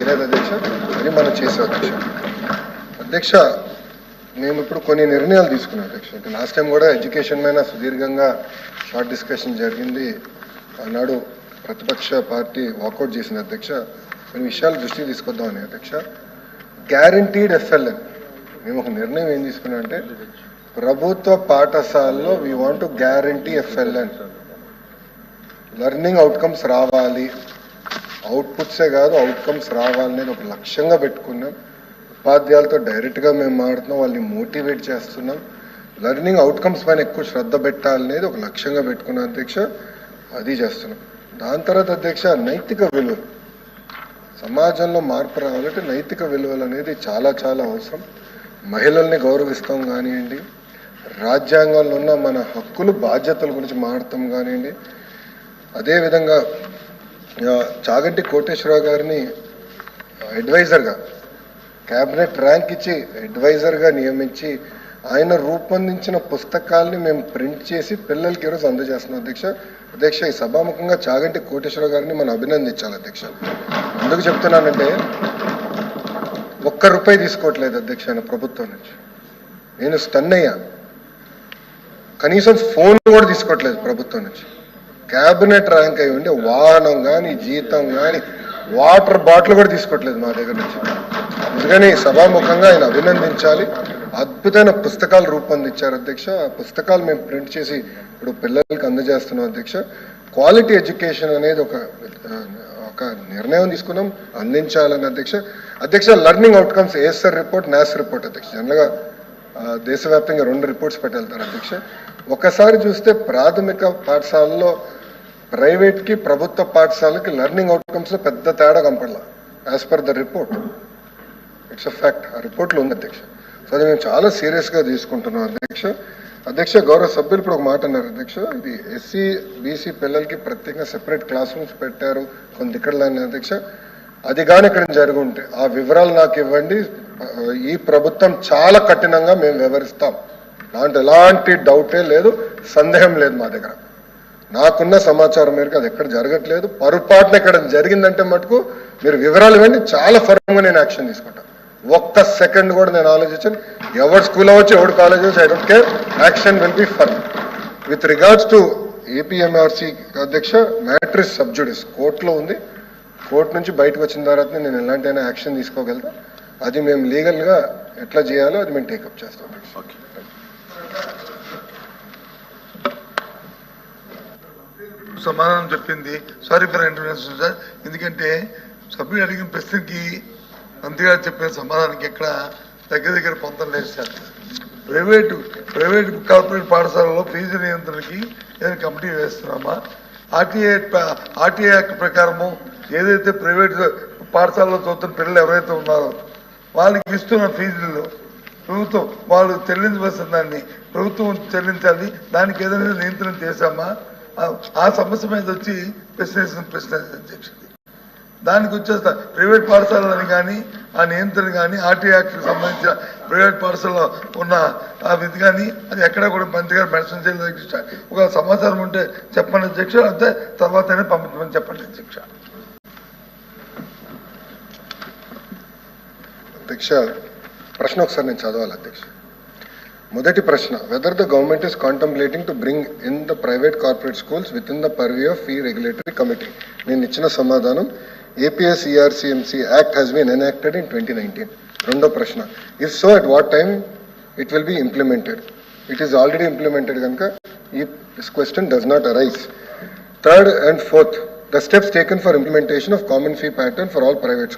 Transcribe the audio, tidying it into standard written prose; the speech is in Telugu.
లేదు అధ్యక్ష, అది మనం చేసే అధ్యక్ష. అధ్యక్ష, మేము ఇప్పుడు కొన్ని నిర్ణయాలు తీసుకున్నాం అధ్యక్ష. లాస్ట్ టైం కూడా ఎడ్యుకేషన్ మీద సుదీర్ఘంగా షార్ట్ డిస్కషన్ జరిగింది. ఆనాడు ప్రతిపక్ష పార్టీ వాకౌట్ చేసింది అధ్యక్ష. కొన్ని విషయాలు దృష్టికి తీసుకొద్దామని అధ్యక్ష. గ్యారంటీడ్ ఎఫ్ఎల్ఎన్ మేము ఒక నిర్ణయం ఏం తీసుకున్నాం అంటే, ప్రభుత్వ పాఠశాలలో we want to guarantee FLN, learning outcomes రావాలి, అవుట్పుట్సే కాదు అవుట్కమ్స్ రావాలనేది ఒక లక్ష్యంగా పెట్టుకున్నాం. ఉపాధ్యాయులతో డైరెక్ట్గా మేము మాడుతున్నాం, వాళ్ళని మోటివేట్ చేస్తున్నాం. లెర్నింగ్ అవుట్కమ్స్ పైన ఎక్కువ శ్రద్ధ పెట్టాలనేది ఒక లక్ష్యంగా పెట్టుకున్నాం అధ్యక్ష. అది చేస్తున్నాం. దాని తర్వాత అధ్యక్ష, నైతిక విలువలు, సమాజంలో మార్పు రావాలంటే నైతిక విలువలు అనేది చాలా చాలా అవసరం. మహిళల్ని గౌరవిస్తాం కానివ్వండి, రాజ్యాంగంలో ఉన్న మన హక్కులు బాధ్యతల గురించి మాట్లాడతాం కానివ్వండి. అదేవిధంగా చాగంటి కోటేశ్వరరావు గారిని అడ్వైజర్గా, క్యాబినెట్ ర్యాంక్ ఇచ్చి అడ్వైజర్గా నియమించి ఆయన రూపొందించిన పుస్తకాలని మేము ప్రింట్ చేసి పిల్లలకి ఈరోజు అందజేస్తున్నాం అధ్యక్ష. అధ్యక్ష, ఈ సభాముఖంగా చాగంటి కోటేశ్వరరావు గారిని మనం అభినందించాలి అధ్యక్ష. ఎందుకు చెప్తున్నానంటే, ₹1 తీసుకోవట్లేదు అధ్యక్ష ఆయన ప్రభుత్వం నుంచి. నేను స్టన్ అయ్యా. కనీసం ఫోన్ కూడా తీసుకోవట్లేదు ప్రభుత్వం నుంచి. క్యాబినెట్ ర్యాంక్ అయి ఉండి వాహనం కానీ, జీతం కానీ, వాటర్ బాటిల్ కూడా తీసుకోవట్లేదు మా దగ్గర నుంచి. అందుకని సభాముఖంగా ఆయన అభినందించాలి. అద్భుతమైన పుస్తకాలు రూపొందించారు అధ్యక్ష. ఆ పుస్తకాలు మేము ప్రింట్ చేసి ఇప్పుడు పిల్లలకి అందజేస్తున్నాం అధ్యక్ష. క్వాలిటీ ఎడ్యుకేషన్ అనేది ఒక నిర్ణయం తీసుకున్నాం, అందించాలని అధ్యక్ష. అధ్యక్ష, learning outcomes ASR report, NAS report అధ్యక్ష. జనరల్గా దేశవ్యాప్తంగా 2 రిపోర్ట్స్ పెట్టెళ్తారు అధ్యక్ష. ఒకసారి చూస్తే ప్రాథమిక పాఠశాలలో ప్రైవేట్కి ప్రభుత్వ పాఠశాలకి లెర్నింగ్ అవుట్కమ్స్లో పెద్ద తేడా కనపడలా. As per the report, it's a fact. ఆ రిపోర్ట్లో ఉంది అధ్యక్ష. సో అది మేము చాలా సీరియస్గా తీసుకుంటున్నాం అధ్యక్ష. అధ్యక్ష, గౌరవ సభ్యులు ఇప్పుడు ఒక మాట అన్నారు అధ్యక్ష. ఇది ఎస్సీ బీసీ పిల్లలకి ప్రత్యేకంగా సెపరేట్ క్లాస్ రూమ్స్ పెట్టారు కొన్ని దిక్కడలని అధ్యక్ష. అది కానీ ఇక్కడ జరిగి ఉంటే ఆ వివరాలు నాకు ఇవ్వండి. ఈ ప్రభుత్వం చాలా కఠినంగా మేము వివరిస్తాం. దాంట్లో ఎలాంటి డౌటే లేదు, సందేహం లేదు మా దగ్గర. నాకున్న సమాచారం మేరకు అది ఎక్కడ జరగట్లేదు. పొరపాటున ఇక్కడ జరిగిందంటే మటుకు మీరు వివరాలు ఇవ్వండి, చాలా ఫర్మ్గా నేను యాక్షన్ తీసుకుంటాను. 1 సెకండ్ కూడా నేను ఆలోచించాను. ఎవరు స్కూల్ అవ్వచ్చు, ఎవరు కాలేజ్ అవ్వచ్చు, I don't care. Action will be firm. With regards to APMRC అధ్యక్ష, మ్యాటర్ ఇస్ సబ్ జుడిస్, కోర్టులో ఉంది. కోర్టు నుంచి బయటకు వచ్చిన తర్వాత నేను ఎలాంటైనా యాక్షన్ తీసుకోగలుగుతా. అది మేము లీగల్గా ఎట్లా చేయాలో అది మేము టేకప్ చేస్తాం. సమాధానం చెప్పింది. Sorry for intervention sir. ఎందుకంటే సభ్యుడు అడిగిన ప్రశ్నకి మంత్రి గారు చెప్పిన సమాధానానికి ఎక్కడ దగ్గర పొందం లేదు సార్. ప్రైవేటు కార్పొరేట్ పాఠశాలలో ఫీజు నియంత్రణకి ఏదైనా కమిటీ వేస్తున్నామా? ఆర్టీఐ యాక్ట్ ప్రకారము ఏదైతే ప్రైవేట్ పాఠశాలలో చదువుతున్న పిల్లలు ఎవరైతే ఉన్నారో వాళ్ళకి ఇస్తున్న ఫీజుల్లో ప్రభుత్వం వాళ్ళు చెల్లించవలసిన దాన్ని ప్రభుత్వం చెల్లించాలి. దానికి ఏదైనా నియంత్రణ చేశామా? ఆ సమస్య మీద వచ్చి ప్రశ్న అధ్యక్షుడు. దానికి వచ్చేస్తా ప్రైవేట్ పాఠశాలని కానీ ఆ నియంత్రణ కానీ ఆర్టీ యాక్ట్కి సంబంధించిన ప్రైవేట్ పాఠశాలలో ఉన్న ఆ విధి కానీ అది ఎక్కడ కూడా మంత్రి గారు మెన్షన్ చేయలేదు అధ్యక్ష. ఒక సమాచారం ఉంటే చెప్పండి అధ్యక్ష, అంతే తర్వాతనే పంపించమని చెప్పండి అధ్యక్ష. అధ్యక్ష, ప్రశ్న ఒకసారి నేను చదవాలి అధ్యక్ష. మొదటి ప్రశ్న, whether the government is contemplating to bring in the private corporate schools with in the purview of fee regulatory committee. నేను ఇచ్చిన సమాధానం, APS-ERCMC Act has been enacted in 2019. రెండో ప్రశ్న, if so at what time it will be implemented? It is already implemented కనుక this question does not arise. Third and fourth, the steps taken for implementation of common fee pattern for all private schools.